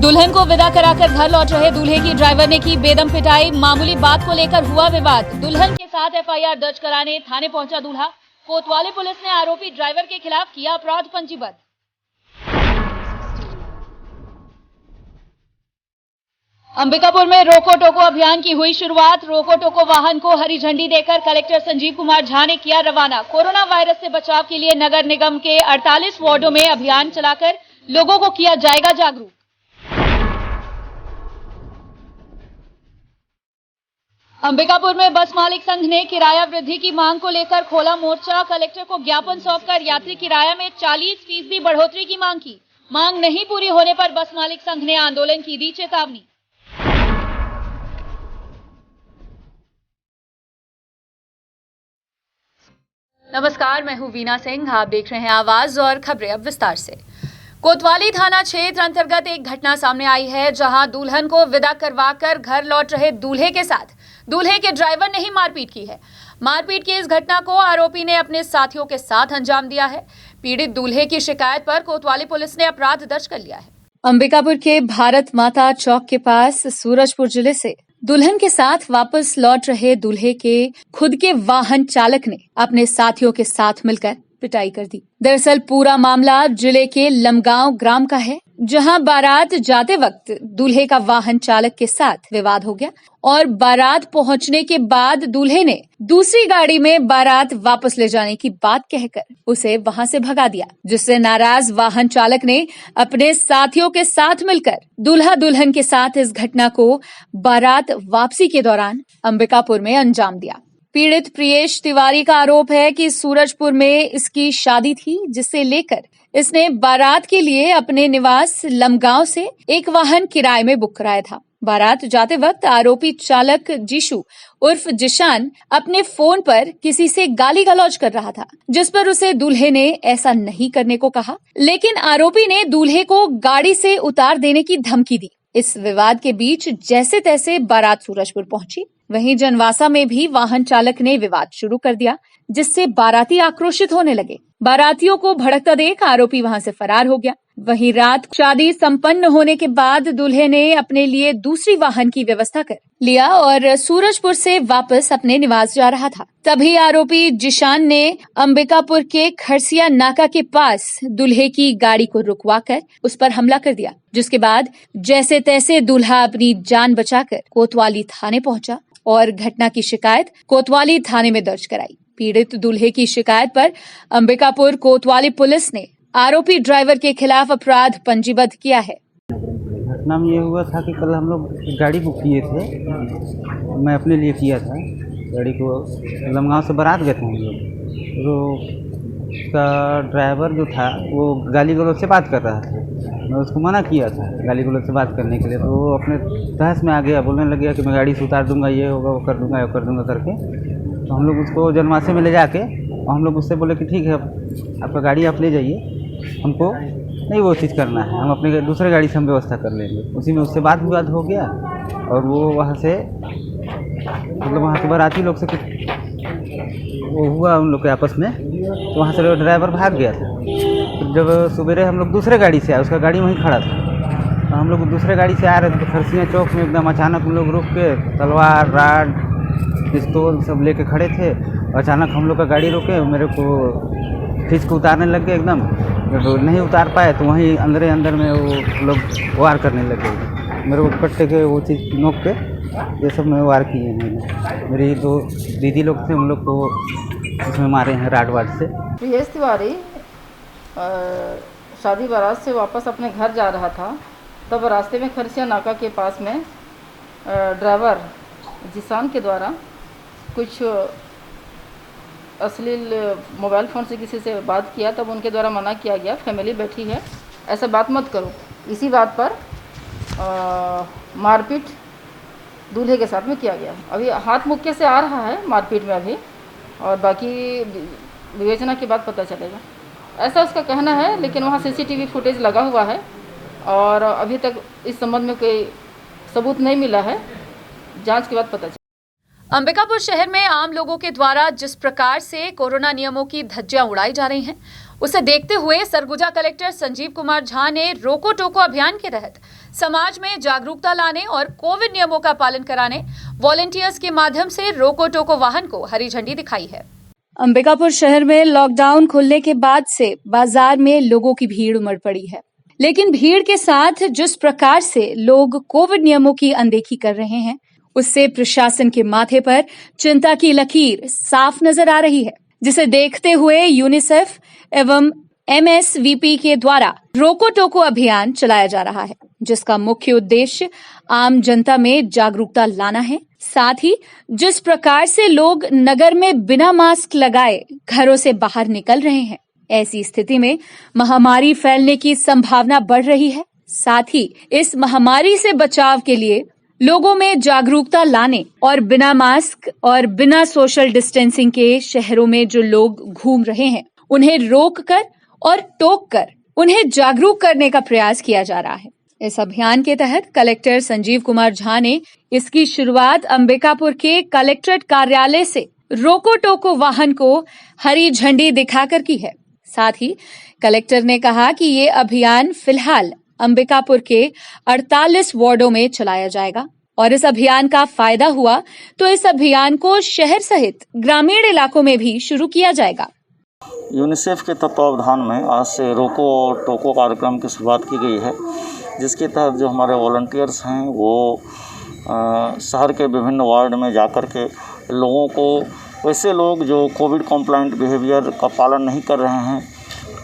दुल्हन को विदा कराकर घर लौट रहे दूल्हे की ड्राइवर ने की बेदम पिटाई। मामूली बात को लेकर हुआ विवाद। दुल्हन के साथ एफआईआर दर्ज कराने थाने पहुंचा दूल्हा। कोतवाली पुलिस ने आरोपी ड्राइवर के खिलाफ किया अपराध पंजीबद्ध। अंबिकापुर में रोको टोको अभियान की हुई शुरुआत। रोको टोको वाहन को हरी झंडी देकर कलेक्टर संजीव कुमार झा ने किया रवाना। कोरोना वायरस से बचाव के लिए नगर निगम के 48 वार्डों में अभियान चलाकर लोगों को किया जाएगा जागरूक। अंबिकापुर में बस मालिक संघ ने किराया वृद्धि की मांग को लेकर खोला मोर्चा। कलेक्टर को ज्ञापन सौंपकर यात्री किराया में 40% बढ़ोतरी की मांग की। मांग नहीं पूरी होने पर बस मालिक संघ ने आंदोलन की दी चेतावनी। नमस्कार, मैं हूं वीना सिंह। आप देख रहे हैं आवाज और खबरें अब विस्तार से। कोतवाली थाना क्षेत्र अंतर्गत एक घटना सामने आई है, जहां दुल्हन को विदा करवाकर घर लौट रहे दूल्हे के साथ दूल्हे के ड्राइवर ने ही मारपीट की है। मारपीट की इस घटना को आरोपी ने अपने साथियों के साथ अंजाम दिया है। पीड़ित दूल्हे की शिकायत पर कोतवाली पुलिस ने अपराध दर्ज कर लिया है। अंबिकापुर के भारत माता चौक के पास सूरजपुर जिले से दुल्हन के साथ वापस लौट रहे दूल्हे के खुद के वाहन चालक ने अपने साथियों के साथ मिलकर पिटाई कर दी। दरअसल पूरा मामला जिले के लमगांव ग्राम का है, जहां बारात जाते वक्त दूल्हे का वाहन चालक के साथ विवाद हो गया और बारात पहुंचने के बाद दूल्हे ने दूसरी गाड़ी में बारात वापस ले जाने की बात कहकर उसे वहां से भगा दिया, जिससे नाराज वाहन चालक ने अपने साथियों के साथ मिलकर दूल्हा दुल्हन के साथ इस घटना को बारात वापसी के दौरान अंबिकापुर में अंजाम दिया। पीड़ित प्रियेश तिवारी का आरोप है कि सूरजपुर में इसकी शादी थी, जिसे लेकर इसने बारात के लिए अपने निवास लमगांव से एक वाहन किराए में बुक कराया था। बारात जाते वक्त आरोपी चालक जीशु उर्फ जिशान अपने फोन पर किसी से गाली गलौज कर रहा था, जिस पर उसे दूल्हे ने ऐसा नहीं करने को कहा, लेकिन आरोपी ने दूल्हे को गाड़ी से उतार देने की धमकी दी। इस विवाद के बीच जैसे तैसे बारात सूरजपुर पहुंची। वहीं जनवासा में भी वाहन चालक ने विवाद शुरू कर दिया, जिससे बाराती आक्रोशित होने लगे। बारातियों को भड़कता देख आरोपी वहां से फरार हो गया। वहीं रात शादी संपन्न होने के बाद दूल्हे ने अपने लिए दूसरी वाहन की व्यवस्था कर लिया और सूरजपुर से वापस अपने निवास जा रहा था। तभी आरोपी जिशान ने अंबिकापुर के खरसिया नाका के पास दूल्हे की गाड़ी को रुकवाकर उस पर हमला कर दिया, जिसके बाद जैसे तैसे दूल्हा अपनी जान बचाकर कोतवाली थाने पहुंचा और घटना की शिकायत कोतवाली थाने में दर्ज कराई। पीड़ित दूल्हे की शिकायत पर अंबिकापुर कोतवाली पुलिस ने आरोपी ड्राइवर के खिलाफ अपराध पंजीबद्ध किया है। घटना में ये हुआ था कि कल हम लोग गाड़ी बुक किए थे, मैं अपने लिए किया था गाड़ी को। लमगांव से बारात गए थे हम लोग, तो उसका ड्राइवर जो था वो गाली गलौज से बात कर रहा था। मैं उसको मना किया था गाली गलौज से बात करने के लिए, तो वो अपने तहस में आ गया, बोलने लग गया कि मैं गाड़ी से उतार दूंगा, ये होगा वो कर दूंगा करके। तो हम लोग उसको जनवासे में ले जाके और हम लोग उससे बोले कि ठीक है आपका गाड़ी आप ले जाइए, हमको नहीं वो चीज़ करना है, हम अपने दूसरे गाड़ी से हम व्यवस्था कर लेंगे। उसी में उससे बात विवाद हो गया और वो वहाँ से मतलब वहाँ के बाराती लोग से कुछ वो हुआ उन लोग के आपस में, तो वहाँ से ड्राइवर भाग गया था। तो जब सवेरे हम लोग दूसरे गाड़ी से आए, उसका गाड़ी वहीं खड़ा था, तो हम लोग दूसरे गाड़ी से आ रहे थे, तो खरसिया चौक में एकदम अचानक हम लोग रुक के तलवार राड पिस्तौल सब लेके खड़े थे। अचानक हम लोग का गाड़ी रोके, मेरे को खींच के उतारने लग गए एकदम। जब नहीं उतार पाए तो वहीं अंदर में वो लोग वार करने लगे, मेरे को कट्टे के वो चीज़ नोक के ये सब में वार किए हैं। मेरी दो दीदी लोग थे, उन लोग को उसमें मारे हैं राड वाड से। प्रियेश तिवारी शादी बारात से वापस अपने घर जा रहा था, तब रास्ते में खरसिया नाका के पास में ड्राइवर जिशान के द्वारा कुछ अश्लील मोबाइल फ़ोन से किसी से बात किया, तब उनके द्वारा मना किया गया, फैमिली बैठी है, ऐसा बात मत करो। इसी बात पर मारपीट दूल्हे के साथ में किया गया। अभी हाथ मुक्के से आ रहा है मारपीट में अभी, और बाकी विवेचना के बाद पता चलेगा, ऐसा उसका कहना है। लेकिन वहाँ सीसीटीवी फुटेज लगा हुआ है और अभी तक इस संबंध में कोई सबूत नहीं मिला है, जांच के बाद पता चलेगा। अंबिकापुर शहर में आम लोगों के द्वारा जिस प्रकार से कोरोना नियमों की धज्जियां उड़ाई जा रही हैं, उसे देखते हुए सरगुजा कलेक्टर संजीव कुमार झा ने रोको टोको अभियान के तहत समाज में जागरूकता लाने और कोविड नियमों का पालन कराने वॉलंटियर्स के माध्यम से रोको टोको वाहन को हरी झंडी दिखाई है। अंबिकापुर शहर में लॉकडाउन खुलने के बाद से बाजार में लोगों की भीड़ उमड़ पड़ी है, लेकिन भीड़ के साथ जिस प्रकार से लोग कोविड नियमों की अनदेखी कर रहे हैं, उससे प्रशासन के माथे पर चिंता की लकीर साफ नजर आ रही है, जिसे देखते हुए यूनिसेफ एवं MSVP के द्वारा रोको टोको अभियान चलाया जा रहा है, जिसका मुख्य उद्देश्य आम जनता में जागरूकता लाना है। साथ ही जिस प्रकार से लोग नगर में बिना मास्क लगाए घरों से बाहर निकल रहे हैं, ऐसी स्थिति में महामारी फैलने की संभावना बढ़ रही है। साथ ही इस महामारी से बचाव के लिए लोगों में जागरूकता लाने और बिना मास्क और बिना सोशल डिस्टेंसिंग के शहरों में जो लोग घूम रहे हैं, उन्हें रोककर और टोककर उन्हें जागरूक करने का प्रयास किया जा रहा है। इस अभियान के तहत कलेक्टर संजीव कुमार झा ने इसकी शुरुआत अंबिकापुर के कलेक्ट्रेट कार्यालय से रोको टोको वाहन को हरी झंडी दिखाकर की है। साथ ही कलेक्टर ने कहा कि ये अभियान फिलहाल अंबिकापुर के 48 वार्डों में चलाया जाएगा और इस अभियान का फायदा हुआ तो इस अभियान को शहर सहित ग्रामीण इलाकों में भी शुरू किया जाएगा। यूनिसेफ के तत्वावधान में आज से रोको और टोको कार्यक्रम की शुरुआत की गई है, जिसके तहत जो हमारे वॉलंटियर्स हैं वो शहर के विभिन्न वार्ड में जाकर के लोगों को, वैसे लोग जो कोविड कॉम्प्लाइंट बिहेवियर का पालन नहीं कर रहे हैं,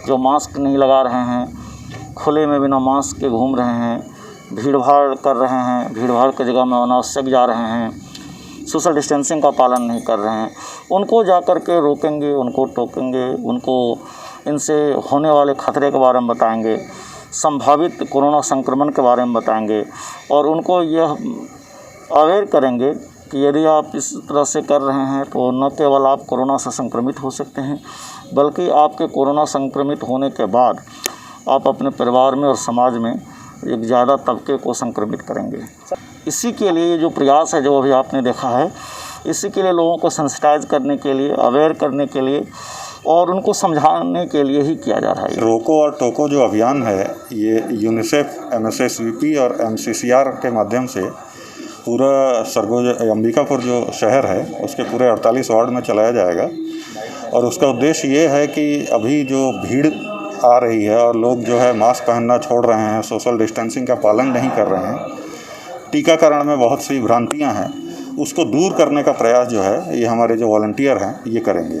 जो मास्क नहीं लगा रहे हैं, खुले में बिना मास्क के घूम रहे हैं, भीड़ भाड़ कर रहे हैं, भीड़ भाड़ की जगह में अनावश्यक जा रहे हैं, सोशल डिस्टेंसिंग का पालन नहीं कर रहे हैं, उनको जा कर के रोकेंगे, उनको टोकेंगे, उनको इनसे होने वाले खतरे के बारे में बताएंगे, संभावित कोरोना संक्रमण के बारे में बताएंगे और उनको यह अवेयर करेंगे कि यदि आप इस तरह से कर रहे हैं तो न केवल आप कोरोना से संक्रमित हो सकते हैं, बल्कि आपके कोरोना संक्रमित होने के बाद आप अपने परिवार में और समाज में एक ज़्यादा तबके को संक्रमित करेंगे। इसी के लिए जो प्रयास है, जो अभी आपने देखा है, इसी के लिए लोगों को सेंसिटाइज करने के लिए, अवेयर करने के लिए और उनको समझाने के लिए ही किया जा रहा है। रोको और टोको जो अभियान है, ये यूनिसेफ, MSSVP और MCCR के माध्यम से पूरा सरगुजा अंबिकापुर जो शहर है उसके पूरे 48 वार्ड में चलाया जाएगा और उसका उद्देश्य ये है कि अभी जो भीड़ आ रही है और लोग जो है मास्क पहनना छोड़ रहे हैं, सोशल डिस्टेंसिंग का पालन नहीं कर रहे हैं, टीकाकरण में बहुत सी भ्रांतियां हैं, उसको दूर करने का प्रयास जो है ये हमारे जो वॉलंटियर हैं ये करेंगे।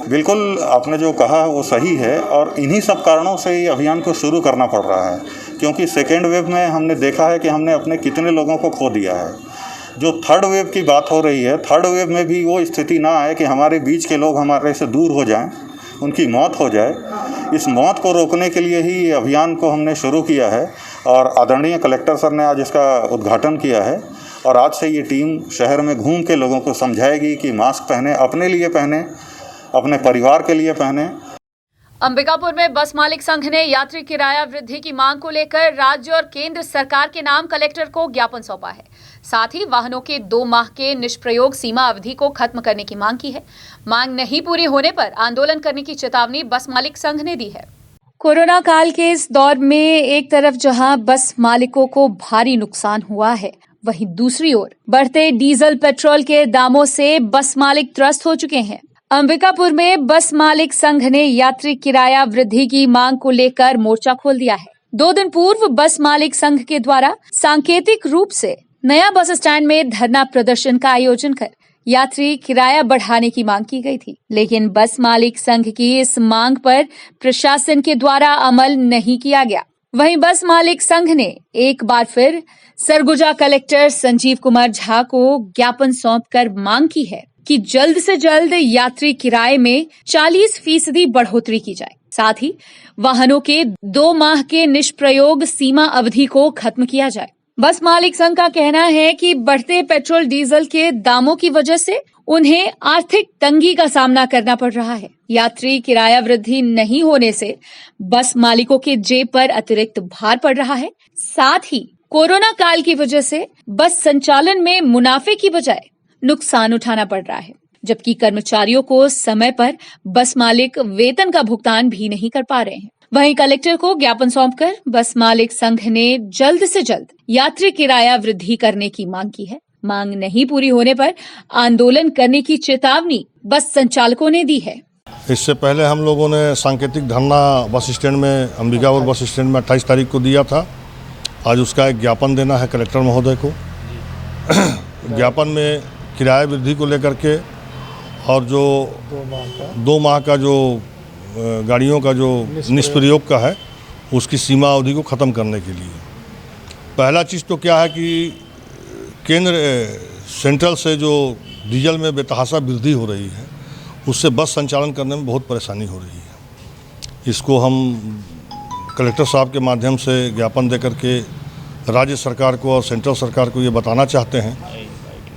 बिल्कुल आपने जो कहा वो सही है और इन्हीं सब कारणों से ये अभियान को शुरू करना पड़ रहा है, क्योंकि सेकेंड वेव में हमने देखा है कि हमने अपने कितने लोगों को खो दिया है। जो थर्ड वेव की बात हो रही है, थर्ड वेव में भी वो स्थिति ना आए कि हमारे बीच के लोग हमारे से दूर हो जाएं, उनकी मौत हो जाए। इस मौत को रोकने के लिए ही ये अभियान को हमने शुरू किया है और आदरणीय कलेक्टर सर ने आज इसका उद्घाटन किया है और आज से ये टीम शहर में घूम के लोगों को समझाएगी कि मास्क पहने, अपने लिए पहने, अपने परिवार के लिए पहने। अंबिकापुर में बस मालिक संघ ने यात्री किराया वृद्धि की मांग को लेकर राज्य और केंद्र सरकार के नाम कलेक्टर को ज्ञापन सौंपा है। साथ ही वाहनों के 2 माह के निष्प्रयोग सीमा अवधि को खत्म करने की मांग की है। मांग नहीं पूरी होने पर आंदोलन करने की चेतावनी बस मालिक संघ ने दी है। कोरोना काल के इस दौर में एक तरफ जहां बस मालिकों को भारी नुकसान हुआ है, वहीं दूसरी ओर बढ़ते डीजल पेट्रोल के दामों से बस मालिक त्रस्त हो चुके हैं। अंबिकापुर में बस मालिक संघ ने यात्री किराया वृद्धि की मांग को लेकर मोर्चा खोल दिया है। 2 दिन पूर्व बस मालिक संघ के द्वारा सांकेतिक रूप से नया बस स्टैंड में धरना प्रदर्शन का आयोजन कर यात्री किराया बढ़ाने की मांग की गई थी, लेकिन बस मालिक संघ की इस मांग पर प्रशासन के द्वारा अमल नहीं किया गया। वहीं बस मालिक संघ ने एक बार फिर सरगुजा कलेक्टर संजीव कुमार झा को ज्ञापन सौंपकर मांग की है कि जल्द से जल्द यात्री किराए में 40% बढ़ोतरी की जाए। साथ ही वाहनों के 2 माह के निष्प्रयोग सीमा अवधि को खत्म किया जाए। बस मालिक संघ का कहना है कि बढ़ते पेट्रोल डीजल के दामों की वजह से उन्हें आर्थिक तंगी का सामना करना पड़ रहा है। यात्री किराया वृद्धि नहीं होने से बस मालिकों के जेब पर अतिरिक्त भार पड़ रहा है। साथ ही कोरोना काल की वजह से बस संचालन में मुनाफे की बजाय नुकसान उठाना पड़ रहा है, जबकि कर्मचारियों को समय पर बस मालिक वेतन का भुगतान भी नहीं कर पा रहे हैं। वहीं कलेक्टर को ज्ञापन सौंपकर बस मालिक संघ ने जल्द से जल्द यात्री किराया वृद्धि करने की मांग की है। मांग नहीं पूरी होने पर आंदोलन करने की चेतावनी बस संचालकों ने दी है। इससे पहले हम लोगों ने सांकेतिक धरना बस स्टैंड में, अंबिकापुर बस स्टैंड में 28 तारीख को दिया था। आज उसका एक ज्ञापन देना है कलेक्टर महोदय को। ज्ञापन में किराया वृद्धि को लेकर के और जो 2 माह का जो गाड़ियों का जो निष्प्रयोग का है उसकी सीमा अवधि को ख़त्म करने के लिए। पहला चीज़ तो क्या है कि केंद्र सेंट्रल से जो डीजल में बेतहाशा वृद्धि हो रही है उससे बस संचालन करने में बहुत परेशानी हो रही है। इसको हम कलेक्टर साहब के माध्यम से ज्ञापन दे करके राज्य सरकार को और सेंट्रल सरकार को ये बताना चाहते हैं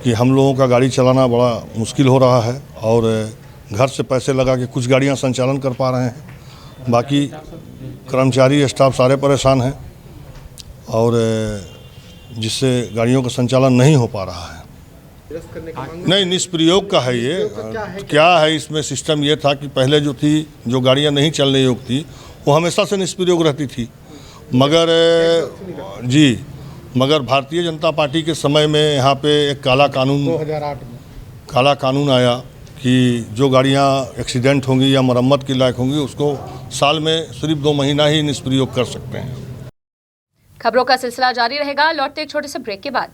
कि हम लोगों का गाड़ी चलाना बड़ा मुश्किल हो रहा है और घर से पैसे लगा के कुछ गाड़ियां संचालन कर पा रहे हैं, बाकी कर्मचारी स्टाफ सारे परेशान हैं और जिससे गाड़ियों का संचालन नहीं हो पा रहा है। नहीं, निष्प्रयोग का है ये। क्या है इसमें सिस्टम ये था कि पहले जो थी, जो गाड़ियां नहीं चलने योग्य थी वो हमेशा से निष्प्रयोग रहती थी, मगर भारतीय जनता पार्टी के समय में यहाँ पे एक काला कानून 2008 में काला कानून आया कि जो गाड़ियाँ एक्सीडेंट होंगी या मरम्मत के लायक होंगी उसको साल में सिर्फ 2 महीना ही निष्प्रयोग कर सकते हैं। खबरों का सिलसिला जारी रहेगा, लौटते एक छोटे से ब्रेक के बाद।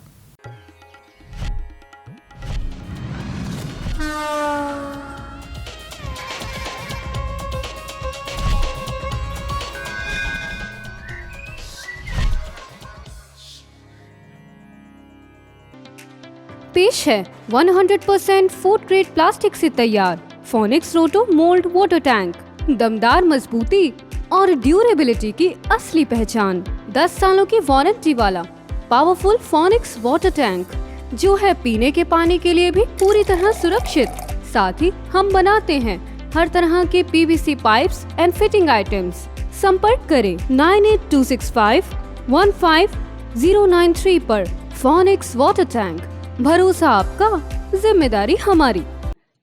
पेश है 100% फूड ग्रेड प्लास्टिक से तैयार फोनिक्स रोटो मोल्ड वाटर टैंक। दमदार मजबूती और ड्यूरेबिलिटी की असली पहचान। 10 सालों की वारंटी वाला पावरफुल फोनिक्स वाटर टैंक जो है पीने के पानी के लिए भी पूरी तरह सुरक्षित। साथ ही हम बनाते हैं हर तरह के PVC pipes and fitting items. संपर्क करें 9826515093 पर। फोनिक्स वाटर टैंक, भरोसा आपका, जिम्मेदारी हमारी।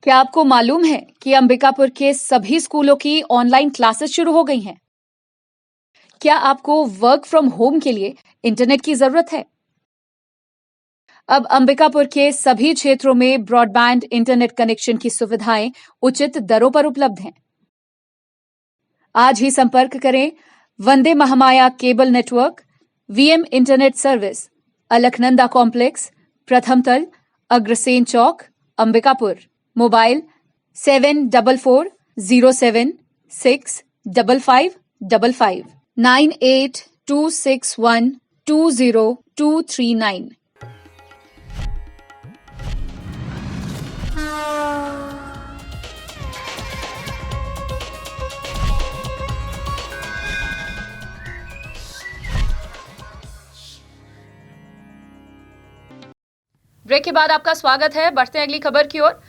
क्या आपको मालूम है कि अंबिकापुर के सभी स्कूलों की ऑनलाइन क्लासेस शुरू हो गई हैं? क्या आपको वर्क फ्रॉम होम के लिए इंटरनेट की जरूरत है? अब अंबिकापुर के सभी क्षेत्रों में ब्रॉडबैंड इंटरनेट कनेक्शन की सुविधाएं उचित दरों पर उपलब्ध हैं। आज ही संपर्क करें Vande Mahamaya cable network, VM internet service, Alaknanda complex, प्रथम तल, अग्रसेन चौक, अंबिकापुर। मोबाइल 7440765555 9826120239। ब्रेक के बाद आपका स्वागत है। बढ़ते हैं अगली खबर की ओर।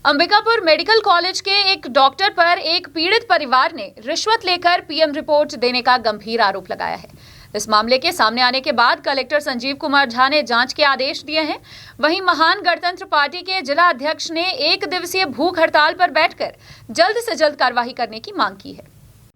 अंबिकापुर मेडिकल कॉलेज के एक डॉक्टर पर एक पीड़ित परिवार ने रिश्वत लेकर पीएम रिपोर्ट देने का गंभीर आरोप लगाया है। इस मामले के सामने आने के बाद कलेक्टर संजीव कुमार झा ने जांच के आदेश दिए हैं। वहीं महान गणतंत्र पार्टी के जिला अध्यक्ष ने 1 दिवसीय भूख हड़ताल पर बैठकर जल्द से जल्द कार्रवाई करने की मांग की है।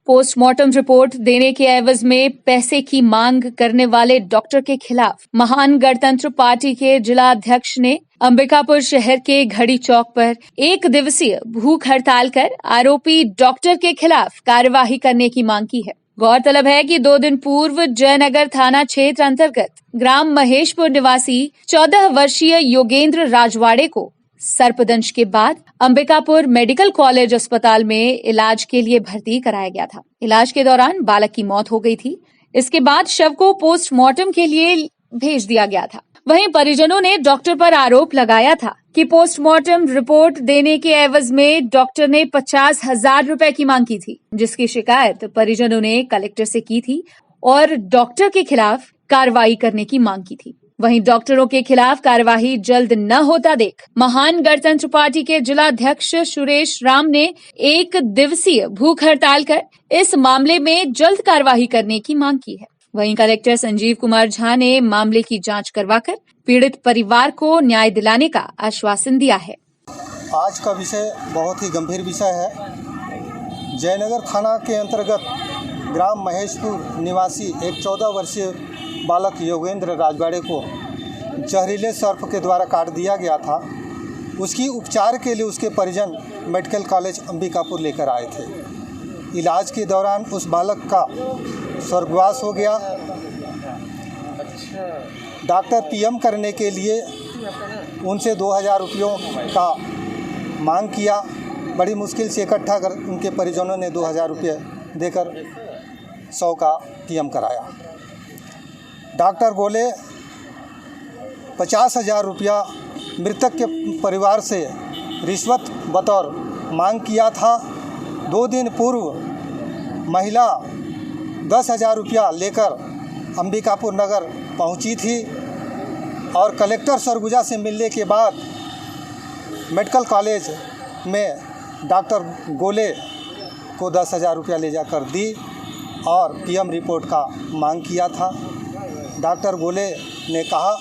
पोस्टमार्टम रिपोर्ट देने के एवज में पैसे की मांग करने वाले डॉक्टर के खिलाफ महान गणतंत्र पार्टी के जिला अध्यक्ष ने अंबिकापुर शहर के घड़ी चौक पर 1 दिवसीय भूख हड़ताल कर आरोपी डॉक्टर के खिलाफ कार्यवाही करने की मांग की है। गौरतलब है कि 2 दिन पूर्व जयनगर थाना क्षेत्र अंतर्गत ग्राम महेशपुर निवासी 14 वर्षीय योगेंद्र राजवाड़े को सर्पदंश के बाद अंबिकापुर मेडिकल कॉलेज अस्पताल में इलाज के लिए भर्ती कराया गया था। इलाज के दौरान बालक की मौत हो गई थी। इसके बाद शव को पोस्टमार्टम के लिए भेज दिया गया था। वहीं परिजनों ने डॉक्टर पर आरोप लगाया था कि पोस्टमार्टम रिपोर्ट देने के एवज में डॉक्टर ने 50,000 रुपए की मांग की थी, जिसकी शिकायत परिजनों ने कलेक्टर से की थी और डॉक्टर के खिलाफ कार्रवाई करने की मांग की थी। वहीं डॉक्टरों के खिलाफ कार्यवाही जल्द न होता देख महान गणतंत्र पार्टी के जिला अध्यक्ष सुरेश राम ने 1 दिवसीय भूख हड़ताल कर इस मामले में जल्द कार्यवाही करने की मांग की है। वहीं कलेक्टर संजीव कुमार झा ने मामले की जांच करवाकर पीड़ित परिवार को न्याय दिलाने का आश्वासन दिया है। आज का विषय बहुत ही गंभीर विषय है। जयनगर थाना के अंतर्गत ग्राम महेशपुर निवासी एक 14 वर्षीय बालक योगेंद्र राजवाड़े को जहरीले सर्प के द्वारा काट दिया गया था। उसकी उपचार के लिए उसके परिजन मेडिकल कॉलेज अंबिकापुर लेकर आए थे। इलाज के दौरान उस बालक का स्वर्गवास हो गया। डॉक्टर पीएम करने के लिए उनसे 2000 रुपयों का मांग किया। बड़ी मुश्किल से इकट्ठा कर उनके परिजनों ने 2000 रुपये देकर 100 का पीएम कराया। डॉक्टर गोले 50,000 रुपया मृतक के परिवार से रिश्वत बतौर मांग किया था। 2 दिन पूर्व महिला 10,000 रुपया लेकर अंबिकापुर नगर पहुंची थी और कलेक्टर सरगुजा से मिलने के बाद मेडिकल कॉलेज में डॉक्टर गोले को 10,000 रुपया ले जाकर दी और पीएम रिपोर्ट का मांग किया था। डॉक्टर गोले ने कहा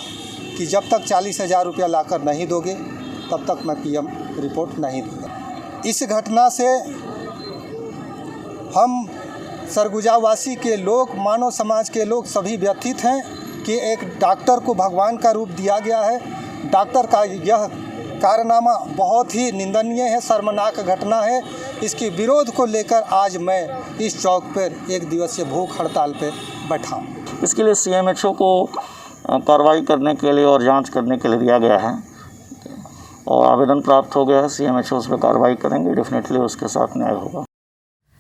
कि जब तक 40,000 रुपया लाकर नहीं दोगे तब तक मैं पीएम रिपोर्ट नहीं दूंगा। इस घटना से हम सरगुजावासी के लोग, मानव समाज के लोग सभी व्यथित हैं कि एक डॉक्टर को भगवान का रूप दिया गया है। डॉक्टर का यह कारनामा बहुत ही निंदनीय है, शर्मनाक घटना है। इसके विरोध को लेकर आज मैं इस चौक पर 1 दिवसीय भूख हड़ताल पर बैठा हूँ। इसके लिए CMHO को कार्रवाई करने के लिए और जांच करने के लिए दिया गया है और आवेदन प्राप्त हो गया है। CMHO उस पर कार्रवाई करेंगे, डेफिनेटली उसके साथ न्याय होगा।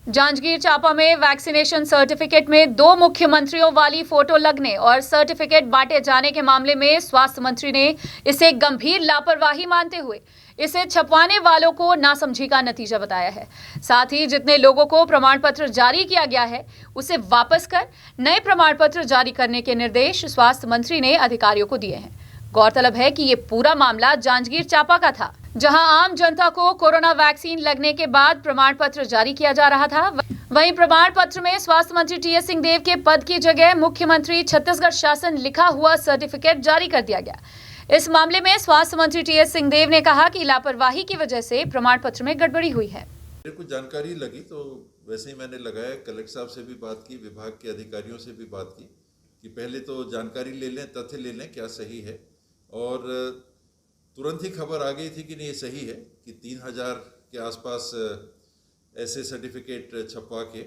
जांजगीर चांपा में वैक्सीनेशन सर्टिफिकेट में 2 मुख्यमंत्रियों वाली फोटो लगने और सर्टिफिकेट बांटे जाने के मामले में स्वास्थ्य मंत्री ने इसे गंभीर लापरवाही मानते हुए इसे छपवाने वालों को नासमझी का नतीजा बताया है। साथ ही जितने लोगों को प्रमाण पत्र जारी किया गया है उसे वापस कर नए प्रमाण पत्र जारी करने के निर्देश स्वास्थ्य मंत्री ने अधिकारियों को दिए हैं। गौरतलब है कि ये पूरा मामला जांजगीर चांपा का था, जहां आम जनता को कोरोना वैक्सीन लगने के बाद प्रमाण पत्र जारी किया जा रहा था। वहीं प्रमाण पत्र में स्वास्थ्य मंत्री TS सिंहदेव के पद की जगह मुख्यमंत्री छत्तीसगढ़ शासन लिखा हुआ सर्टिफिकेट जारी कर दिया गया। इस मामले में स्वास्थ्य मंत्री TS सिंहदेव ने कहा कि लापरवाही की वजह से प्रमाण पत्र में गड़बड़ी हुई है। मेरे को जानकारी लगी तो वैसे ही मैंने लगाया, कलेक्टर साहब से भी बात की, विभाग के अधिकारियों से भी बात की कि पहले तो जानकारी ले लें, तथ्य ले लें क्या सही है। और तुरंत ही खबर आ गई थी कि नहीं ये सही है कि 3000 के आसपास ऐसे सर्टिफिकेट छपवा के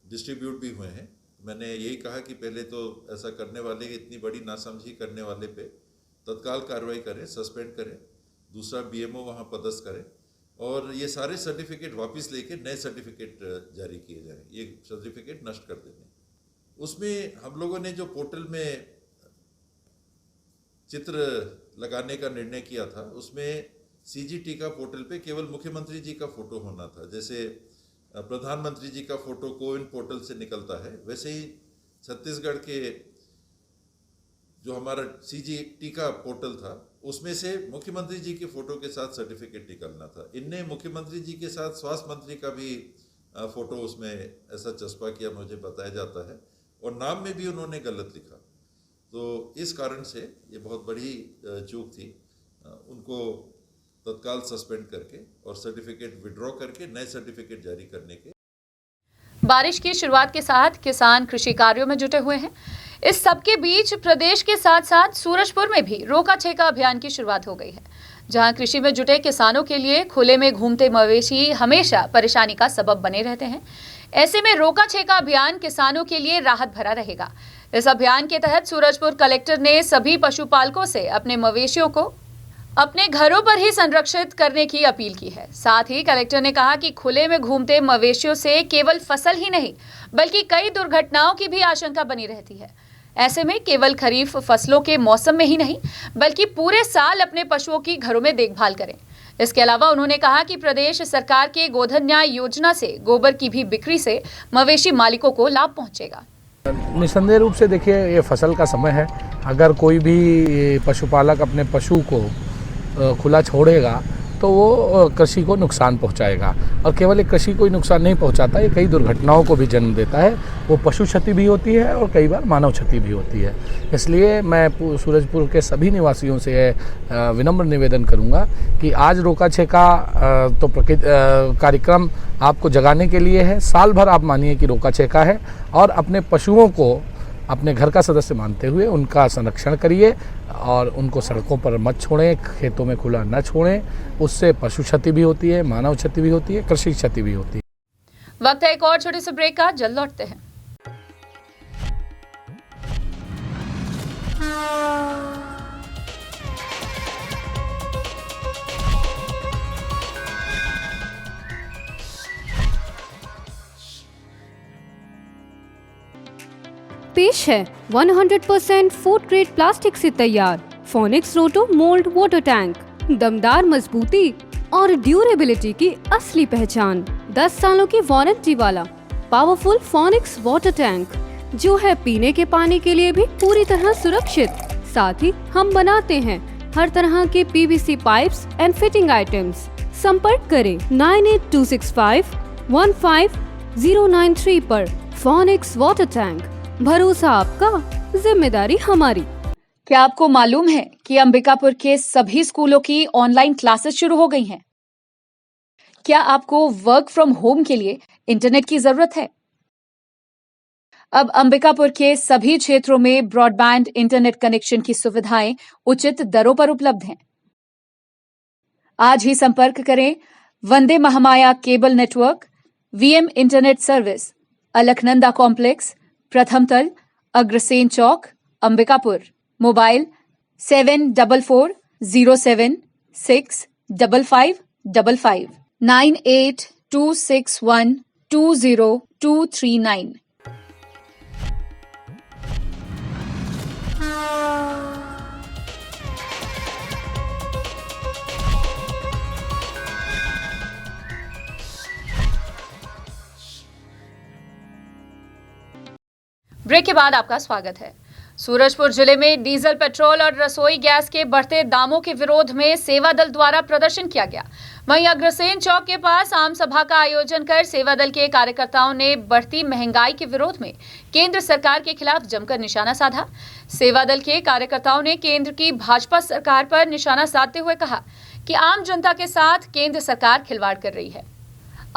डिस्ट्रीब्यूट भी हुए हैं। मैंने यही कहा कि पहले तो ऐसा करने वाले, इतनी बड़ी नासमझी करने वाले पे तत्काल कार्रवाई करें, सस्पेंड करें, दूसरा BMO वहाँ पदस्थ करें और ये सारे सर्टिफिकेट वापस लेके नए सर्टिफिकेट जारी किए जाएं। ये सर्टिफिकेट नष्ट कर देने। उसमें हम लोगों ने जो पोर्टल में चित्र लगाने का निर्णय किया था उसमें CG टीका पोर्टल पे केवल मुख्यमंत्री जी का फोटो होना था। जैसे प्रधानमंत्री जी का फोटो कोविन पोर्टल से निकलता है, वैसे ही छत्तीसगढ़ के जो हमारा CG टीका पोर्टल था उसमें से मुख्यमंत्री जी के फोटो के साथ सर्टिफिकेट निकलना था। इनने मुख्यमंत्री जी के साथ स्वास्थ्य मंत्री का भी फोटो उसमें ऐसा चस्पा किया, मुझे बताया जाता है, और नाम में भी उन्होंने गलत लिखा। तो इस कारण से ये बहुत बड़ी चूक थी। उनको तत्काल सस्पेंड करके और सर्टिफिकेट विड्रॉ करके नए सर्टिफिकेट जारी करने के। बारिश की शुरुआत के साथ किसान कृषि कार्यों में जुटे हुए हैं। इस सबके बीच प्रदेश के साथ साथ सूरजपुर में भी रोका छेका अभियान की शुरुआत हो गई है, जहां कृषि में जुटे किसानों के लिए खुले में घूमते मवेशी हमेशा परेशानी का सबब बने रहते हैं। ऐसे में रोका छेका अभियान किसानों के लिए राहत भरा रहेगा। इस अभियान के तहत सूरजपुर कलेक्टर ने सभी पशुपालकों से अपने मवेशियों को अपने घरों पर ही संरक्षित करने की अपील की है। साथ ही कलेक्टर ने कहा कि खुले में घूमते मवेशियों से केवल फसल ही नहीं बल्कि कई दुर्घटनाओं की भी आशंका बनी रहती है। ऐसे में केवल खरीफ फसलों के मौसम में ही नहीं बल्कि पूरे साल अपने पशुओं की घरों में देखभाल करें। इसके अलावा उन्होंने कहा कि प्रदेश सरकार के गोधन न्याय योजना से गोबर की भी बिक्री से मवेशी मालिकों को लाभ पहुंचेगा। निस्संदेह रूप से देखिए, ये फसल का समय है। अगर कोई भी पशुपालक अपने पशु को खुला छोड़ेगा तो वो कृषि को नुकसान पहुंचाएगा। और केवल एक कृषि को ही नुकसान नहीं पहुंचाता, ये कई दुर्घटनाओं को भी जन्म देता है। वो पशु क्षति भी होती है और कई बार मानव क्षति भी होती है। इसलिए मैं सूरजपुर के सभी निवासियों से विनम्र निवेदन करूंगा कि आज रोका छेका तो कार्यक्रम आपको जगाने के लिए है। साल भर आप मानिए कि रोका छेका है, और अपने पशुओं को अपने घर का सदस्य मानते हुए उनका संरक्षण करिए और उनको सड़कों पर मत छोड़ें, खेतों में खुला न छोड़ें। उससे पशु क्षति भी होती है, मानव क्षति भी होती है, कृषि क्षति भी होती है। वक्त है एक और छोटे से ब्रेक का, जल्द लौटते हैं। पेश है 100% फूड ग्रेड प्लास्टिक से तैयार फोनिक्स रोटो मोल्ड वाटर टैंक। दमदार मजबूती और ड्यूरेबिलिटी की असली पहचान। 10 सालों की वारंटी वाला पावरफुल फोनिक्स वाटर टैंक, जो है पीने के पानी के लिए भी पूरी तरह सुरक्षित। साथ ही हम बनाते हैं हर तरह के PVC pipes and fitting items. संपर्क करें 9826515093 पर। फोनिक्स वाटर टैंक, भरोसा आपका, जिम्मेदारी हमारी। क्या आपको मालूम है कि अंबिकापुर के सभी स्कूलों की ऑनलाइन क्लासेस शुरू हो गई हैं? क्या आपको वर्क फ्रॉम होम के लिए इंटरनेट की जरूरत है? अब अंबिकापुर के सभी क्षेत्रों में ब्रॉडबैंड इंटरनेट कनेक्शन की सुविधाएं उचित दरों पर उपलब्ध हैं। आज ही संपर्क करें Vande Mahamaya cable network, VM internet service, Alaknanda complex, प्रथम तल, अग्रसेन चौक, अंबिकापुर। मोबाइल 7440765555 9826120239। ब्रेक के बाद आपका स्वागत है। सूरजपुर जिले में डीजल, पेट्रोल और रसोई गैस के बढ़ते दामों के विरोध में सेवा दल द्वारा प्रदर्शन किया गया। वहीं अग्रसेन चौक के पास आम सभा का आयोजन कर सेवा दल के कार्यकर्ताओं ने बढ़ती महंगाई के विरोध में केंद्र सरकार के खिलाफ जमकर निशाना साधा। सेवा दल के कार्यकर्ताओं ने केंद्र की भाजपा सरकार पर निशाना साधते हुए कहा कि आम जनता के साथ केंद्र सरकार खिलवाड़ कर रही है।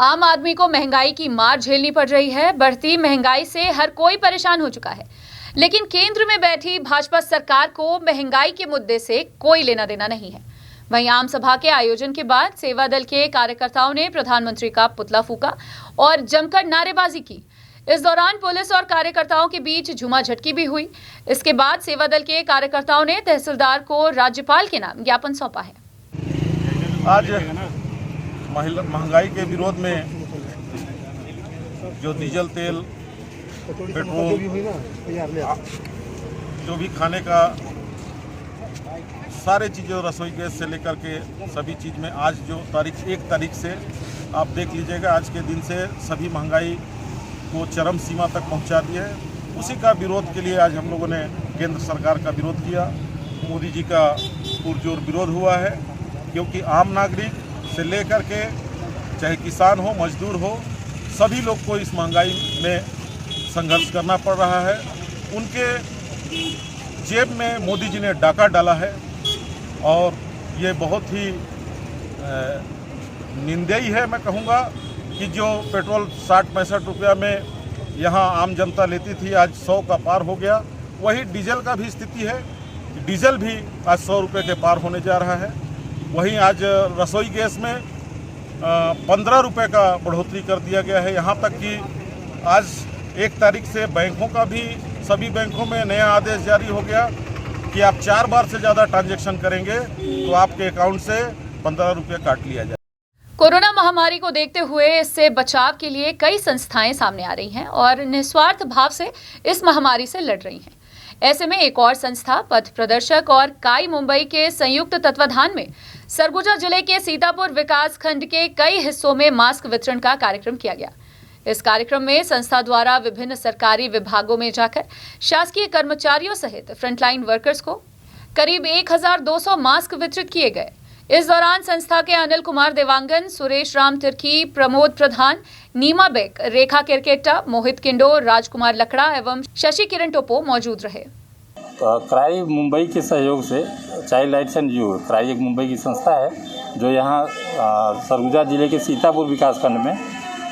आम आदमी को महंगाई की मार झेलनी पड़ रही है। बढ़ती महंगाई से हर कोई परेशान हो चुका है, लेकिन केंद्र में बैठी भाजपा सरकार को महंगाई के मुद्दे से कोई लेना देना नहीं है। वहीं आम सभा के आयोजन के बाद सेवा दल के कार्यकर्ताओं ने प्रधानमंत्री का पुतला फूका और जमकर नारेबाजी की। इस दौरान पुलिस और कार्यकर्ताओं के बीच झूमाझटकी भी हुई। इसके बाद सेवा दल के कार्यकर्ताओं ने तहसीलदार को राज्यपाल के नाम ज्ञापन सौंपा है। आज महंगाई के विरोध में जो डीजल, तेल, पेट्रोल, जो भी खाने का सारे चीज़ों, रसोई गैस से लेकर के सभी चीज़ में आज जो 1 तारीख से आप देख लीजिएगा, आज के दिन से सभी महंगाई को चरम सीमा तक पहुंचा दिया है। उसी का विरोध के लिए आज हम लोगों ने केंद्र सरकार का विरोध किया। मोदी जी का पुरजोर विरोध हुआ है, क्योंकि आम नागरिक से लेकर के चाहे किसान हो, मजदूर हो, सभी लोग को इस महंगाई में संघर्ष करना पड़ रहा है। उनके जेब में मोदी जी ने डाका डाला है और ये बहुत ही निंदनीय है। मैं कहूँगा कि जो पेट्रोल 60-65 रुपया में यहाँ आम जनता लेती थी, आज 100 का पार हो गया। वही डीजल का भी स्थिति है, डीजल भी आज 100 रुपये के पार होने जा रहा है। वहीं आज रसोई गैस में 15 रुपये का बढ़ोतरी कर दिया गया है। यहाँ तक कि आज 1 तारीख से बैंकों का भी, सभी बैंकों में नया आदेश जारी हो गया कि आप 4 बार से ज़्यादा ट्रांजैक्शन करेंगे तो आपके अकाउंट से 15 रुपये काट लिया जाए। कोरोना महामारी को देखते हुए इससे बचाव के लिए कई संस्थाएं सामने आ रही हैं और निस्वार्थ भाव से इस महामारी से लड़ रही हैं। ऐसे में एक और संस्था पथ प्रदर्शक और काई मुंबई के संयुक्त तत्वाधान में सरगुजा जिले के सीतापुर विकास खंड के कई हिस्सों में मास्क वितरण का कार्यक्रम किया गया। इस कार्यक्रम में संस्था द्वारा विभिन्न सरकारी विभागों में जाकर शासकीय कर्मचारियों सहित फ्रंटलाइन वर्कर्स को करीब 1200 मास्क वितरित किए गए। इस दौरान संस्था के अनिल कुमार देवांगन, सुरेश राम तिर्की, प्रमोद प्रधान, नीमा बेक, रेखा किरकेट्टा, मोहित किंडो, राजकुमार लकड़ा एवं शशि किरण टोपो मौजूद रहे। क्राई मुंबई के सहयोग से child rights and you cry एक मुंबई की संस्था है जो यहाँ सरगुजा जिले के सीतापुर विकासखंड में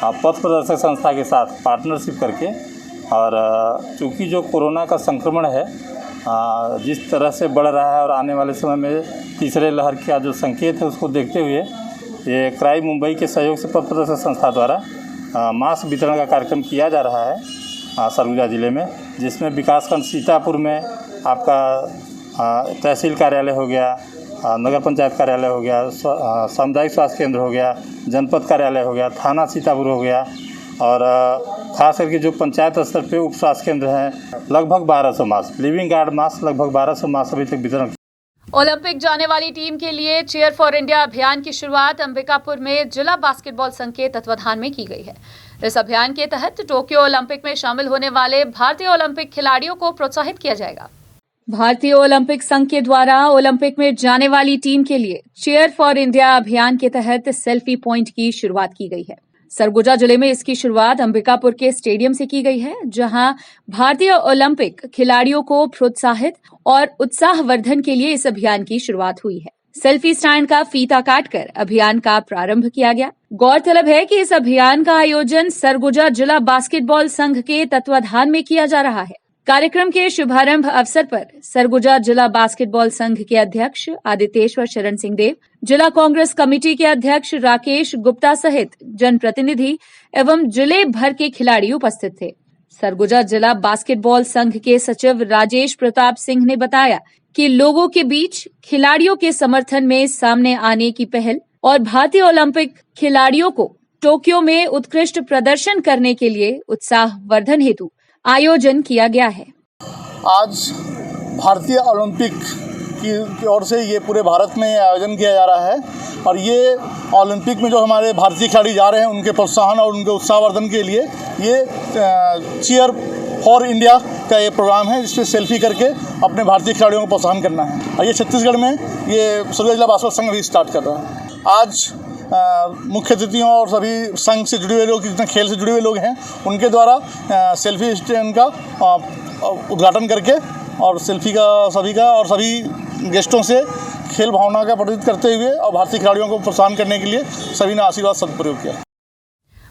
पथ प्रदर्शक संस्था के साथ पार्टनरशिप करके, और चूँकि जो कोरोना का संक्रमण है जिस तरह से बढ़ रहा है और आने वाले समय में तीसरे लहर का जो संकेत है उसको देखते हुए ये क्राई मुंबई के सहयोग से पथ प्रदर्शक संस्था द्वारा मास्क वितरण का कार्यक्रम किया जा रहा है सरगुजा जिले में, जिसमें विकासखंड सीतापुर में आपका तहसील कार्यालय हो गया, नगर पंचायत कार्यालय हो गया, सामुदायिक स्वास्थ्य केंद्र हो गया, जनपद कार्यालय हो गया, थाना सीतापुर हो गया, और खास करके जो पंचायत स्तर पे उप स्वास्थ्य केंद्र हैं, लगभग 1200 मास्क, लिविंग गार्ड मास्क लगभग 1200 मास्क अभी तक वितरण। ओलंपिक जाने वाली टीम के लिए चीयर फॉर इंडिया अभियान की शुरुआत अंबिकापुर में जिला बास्केटबॉल संघ के तत्वाधान में की गई है। इस अभियान के तहत टोक्यो ओलंपिक में शामिल होने वाले भारतीय ओलंपिक खिलाड़ियों को प्रोत्साहित किया जाएगा। भारतीय ओलंपिक संघ के द्वारा ओलंपिक में जाने वाली टीम के लिए चीयर फॉर इंडिया अभियान के तहत सेल्फी पॉइंट की शुरुआत की गई है। सरगुजा जिले में इसकी शुरुआत अंबिकापुर के स्टेडियम से की गई है, जहां भारतीय ओलंपिक खिलाड़ियों को प्रोत्साहित और उत्साहवर्धन के लिए इस अभियान की शुरुआत हुई है। सेल्फी स्टैंड का फीता काटकर अभियान का प्रारंभ किया गया। गौरतलब है कि इस अभियान का आयोजन सरगुजा जिला बास्केटबॉल संघ के तत्वाधान में किया जा रहा है। कार्यक्रम के शुभारंभ अवसर पर सरगुजा जिला बास्केटबॉल संघ के अध्यक्ष आदितेश्वर शरण सिंह देव, जिला कांग्रेस कमेटी के अध्यक्ष राकेश गुप्ता सहित जनप्रतिनिधि एवं जिले भर के खिलाड़ी उपस्थित थे। सरगुजा जिला बास्केटबॉल संघ के सचिव राजेश प्रताप सिंह ने बताया कि लोगों के बीच खिलाड़ियों के समर्थन में सामने आने की पहल और भारतीय ओलंपिक खिलाड़ियों को टोक्यो में उत्कृष्ट प्रदर्शन करने के लिए उत्साहवर्धन हेतु आयोजन किया गया है। आज भारतीय ओलंपिक की ओर से ये पूरे भारत में आयोजन किया जा रहा है, और ये ओलंपिक में जो हमारे भारतीय खिलाड़ी जा रहे हैं उनके प्रोत्साहन और उनके उत्साहवर्धन के लिए ये चीयर फॉर इंडिया का ये प्रोग्राम है, जिसमें सेल्फी करके अपने भारतीय खिलाड़ियों को प्रोत्साहन करना है। और ये छत्तीसगढ़ में ये सरगुजा जिला बास्केटबॉल संघ भी स्टार्ट कर रहा है। आज मुख्य अतिथियों और सभी संघ से जुड़े हुए लोग, जितने खेल से जुड़े हुए लोग हैं, उनके द्वारा सेल्फी स्टैंड का उद्घाटन करके और सेल्फी का सभी गेस्टों से खेल भावना का प्रदर्शित करते हुए और भारतीय खिलाड़ियों को प्रोत्साहन करने के लिए सभी ने आशीर्वाद सदुपयोग किया।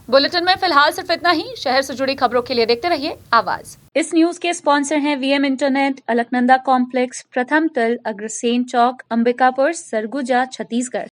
बुलेटिन में फिलहाल सिर्फ इतना ही। शहर से जुड़ी खबरों के लिए देखते रहिए आवाज। इस न्यूज के स्पॉन्सर हैं वीएम इंटरनेट, अलकनंदा कॉम्प्लेक्स, प्रथम तल, अग्रसेन चौक, अंबिकापुर, सरगुजा, छत्तीसगढ़।